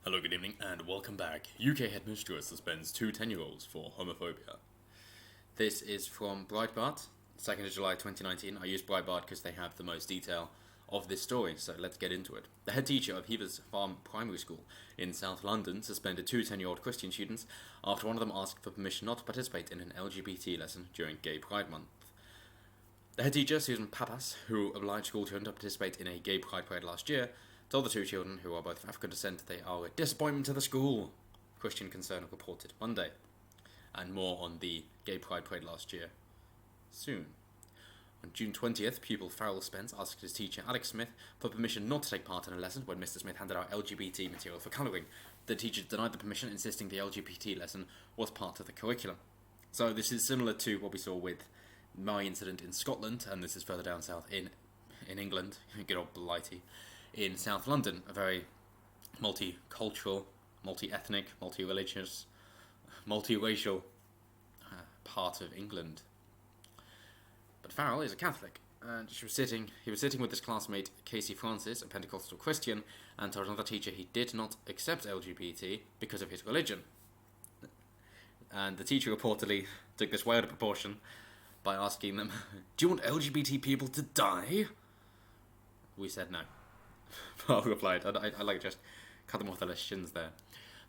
Hello, good evening, and welcome back. UK headmistress suspends two 10-year-olds for homophobia. This is from Breitbart, 2nd of July 2019. I use Breitbart because they have the most detail of this story, so let's get into it. The head teacher of Heavers Farm Primary School in South London suspended two 10-year-old Christian students after one of them asked for permission not to participate in an LGBT lesson during Gay Pride Month. The head teacher, Susan Pappas, who obliged school children to participate in a gay pride parade last year, told the two children, who are both of African descent, they are a disappointment to the school, Christian Concern reported Monday. And more on the gay pride parade last year soon. On June 20th, pupil Farrell Spence asked his teacher, Alex Smith, for permission not to take part in a lesson when Mr. Smith handed out LGBT material for colouring. The teacher denied the permission, insisting the LGBT lesson was part of the curriculum. So this is similar to what we saw with my incident in Scotland, and this is further down south in England, good old Blighty, in South London, a very multicultural, multi-ethnic, multi-religious, multiracial part of England. But Farrell is a Catholic, and he was sitting with his classmate Casey Francis, a Pentecostal Christian, and told another teacher he did not accept LGBT because of his religion. And the teacher reportedly took this way out of proportion by asking them, "Do you want LGBT people to die?" We said no. Farrell replied, I like just cut them off their shins there,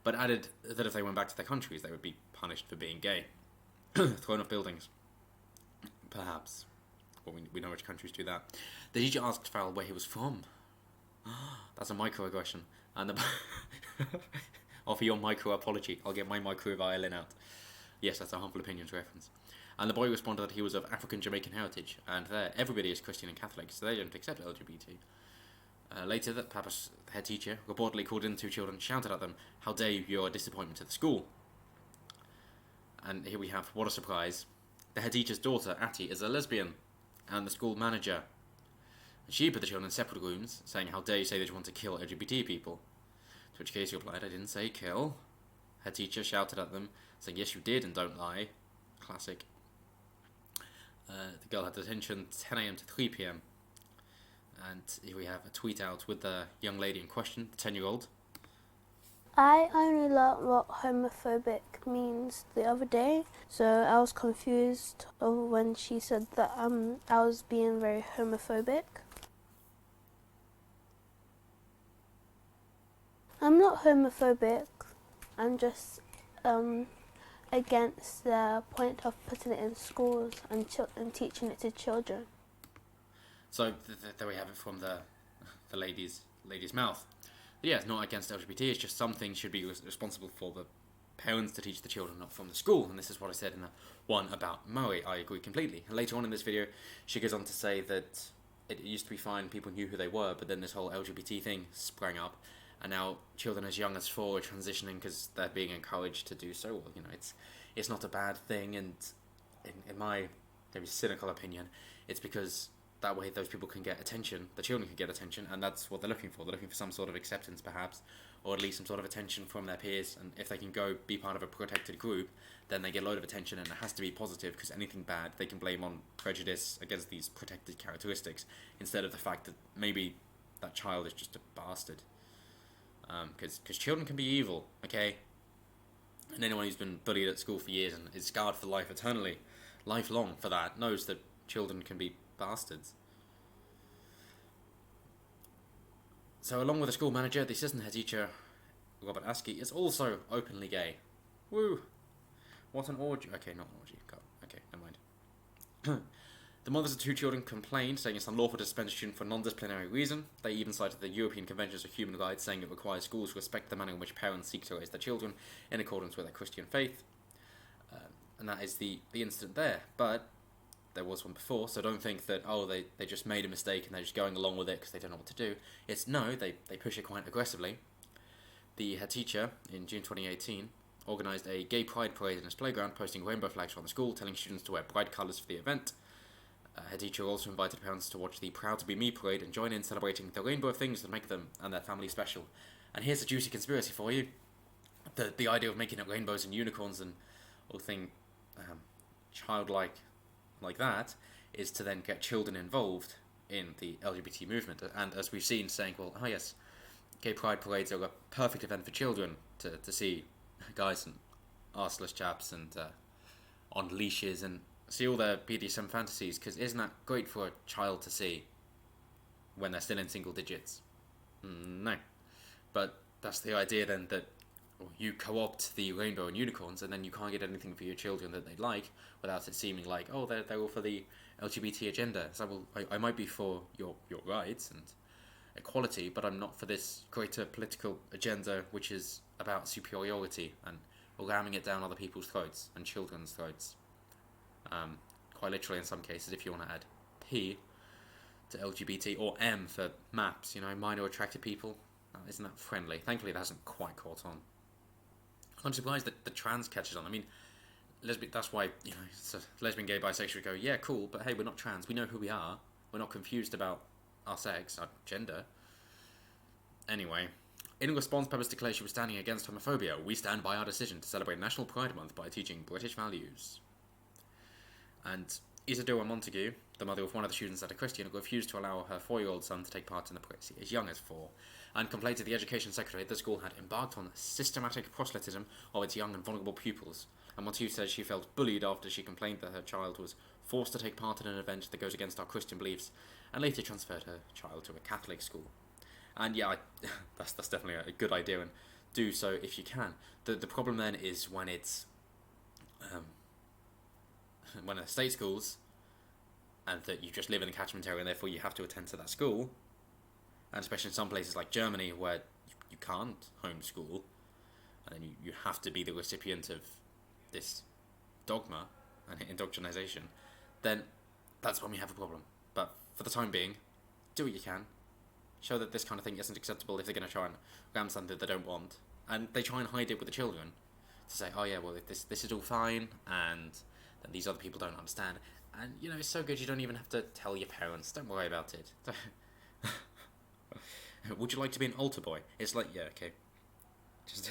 but added that if they went back to their countries, they would be punished for being gay. Thrown off buildings. Perhaps. Well, we know which countries do that. The teacher asked Farrell where he was from. That's a microaggression. And offer your micro apology. I'll get my micro violin out. Yes, that's a Harmful Opinions reference. And the boy responded that he was of African Jamaican heritage, and there everybody is Christian and Catholic, so they don't accept LGBT. Later, that Pappas, the head teacher, reportedly called in the two children and shouted at them, "How dare you, you're a disappointment to the school." And here we have, what a surprise, the head teacher's daughter, Atty, is a lesbian, and the school manager. She put the children in separate rooms, saying, "How dare you say that you want to kill LGBT people?" To which Casey replied, "I didn't say kill." Head teacher shouted at them, saying, "Yes, you did, and don't lie." Classic. The girl had detention 10 a.m. to 3 p.m. And here we have a tweet out with the young lady in question, the 10-year-old. I only learnt what homophobic means the other day, so I was confused when she said that I was being very homophobic. I'm not homophobic, I'm just against the point of putting it in schools and teaching it to children. So there we have it from the lady's mouth. But yeah, it's not against LGBT, it's just some things should be responsible for the parents to teach the children, not from the school. And this is what I said in the one about Maui. I agree completely. And later on in this video, she goes on to say that it used to be fine, people knew who they were, but then this whole LGBT thing sprang up, and now children as young as 4 are transitioning because they're being encouraged to do so. Well, you know, it's not a bad thing, and in my maybe cynical opinion, it's because that way those people can get attention, the children can get attention, and that's what they're looking for. They're looking for some sort of acceptance, perhaps, or at least some sort of attention from their peers, and if they can go be part of a protected group, then they get a load of attention, and it has to be positive, because anything bad they can blame on prejudice against these protected characteristics, instead of the fact that maybe that child is just a bastard. Because children can be evil, okay? And anyone who's been bullied at school for years and is scarred for life eternally, lifelong for that, knows that children can be bastards. So along with the school manager, the assistant head teacher, Robert Askey, is also openly gay. Woo! What an orgy. Okay, not an orgy. Okay, never mind. The mothers of 2 children complained, saying it's unlawful to suspend a student for a non-disciplinary reason. They even cited the European Conventions of Human Rights, saying it requires schools to respect the manner in which parents seek to raise their children in accordance with their Christian faith. And that is the incident there. But there was one before, so don't think that, they just made a mistake and they're just going along with it because they don't know what to do. It's no, they push it quite aggressively. The head teacher, in June 2018, organised a gay pride parade in his playground, posting rainbow flags around the school, telling students to wear bright colours for the event. Head teacher also invited parents to watch the Proud to Be Me parade and join in celebrating the rainbow of things that make them and their family special. And here's a juicy conspiracy for you. The idea of making it rainbows and unicorns and all thing childlike like that is to then get children involved in the LGBT movement. And as we've seen, saying, well, yes, gay pride parades are a perfect event for children to see guys and arseless chaps and on leashes and see all their BDSM fantasies, because isn't that great for a child to see when they're still in single digits? No. But that's the idea then, that you co-opt the rainbow and unicorns, and then you can't get anything for your children that they like without it seeming like, oh, they're all for the LGBT agenda. So, well, I might be for your rights and equality, but I'm not for this greater political agenda which is about superiority and ramming it down other people's throats and children's throats. Quite literally in some cases, if you want to add P to LGBT, or M for MAPS, minor attracted people. Isn't that friendly? Thankfully, that hasn't quite caught on. I'm surprised that the trans catches on. I mean, that's why, lesbian, gay, bisexual go, yeah, cool, but hey, we're not trans. We know who we are. We're not confused about our sex, our gender. Anyway, in response, Peppers declared she was standing against homophobia. We stand by our decision to celebrate National Pride Month by teaching British values. And Isadora Montague, the mother of one of the students at a Christian, refused to allow her 4-year-old son to take part in the parade, as young as 4, and complained to the education secretary that the school had embarked on systematic proselytism of its young and vulnerable pupils. And Montague said she felt bullied after she complained that her child was forced to take part in an event that goes against our Christian beliefs, and later transferred her child to a Catholic school. And yeah, that's definitely a good idea, and do so if you can. The problem then is when it's when they're state schools, and that you just live in the catchment area and therefore you have to attend to that school, and especially in some places like Germany where you can't homeschool, and then you have to be the recipient of this dogma and indoctrination, then that's when we have a problem. But for the time being, do what you can. Show that this kind of thing isn't acceptable if they're going to try and ram something they don't want. And they try and hide it with the children to say, oh yeah, well, this is all fine, and then these other people don't understand. And, it's so good you don't even have to tell your parents. Don't worry about it. Would you like to be an altar boy? It's like, yeah, okay. Just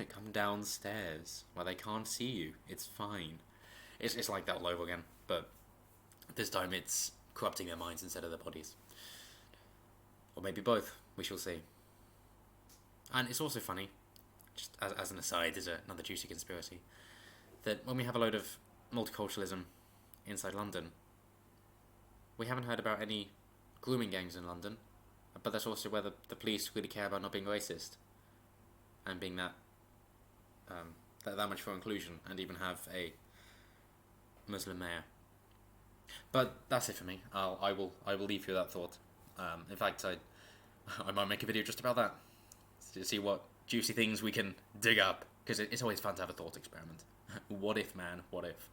come downstairs where they can't see you. It's fine. It's like that all over again. But this time it's corrupting their minds instead of their bodies. Or maybe both. We shall see. And it's also funny, just as an aside, there's another juicy conspiracy, that when we have a load of multiculturalism inside London, we haven't heard about any grooming gangs in London, but that's also where the police really care about not being racist and being that much for inclusion, and even have a Muslim mayor. But that's it for me. I will leave you that thought. In fact, I might make a video just about that, to see what juicy things we can dig up, because it's always fun to have a thought experiment. What if, man? What if?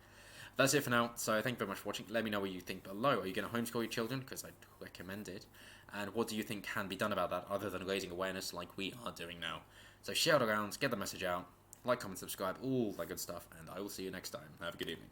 That's it for now, so thank you very much for watching. Let me know what you think below. Are you going to homeschool your children? Because I'd recommend it. And what do you think can be done about that, other than raising awareness like we are doing now? So share it around, get the message out, like, comment, subscribe, all that good stuff, and I will see you next time. Have a good evening.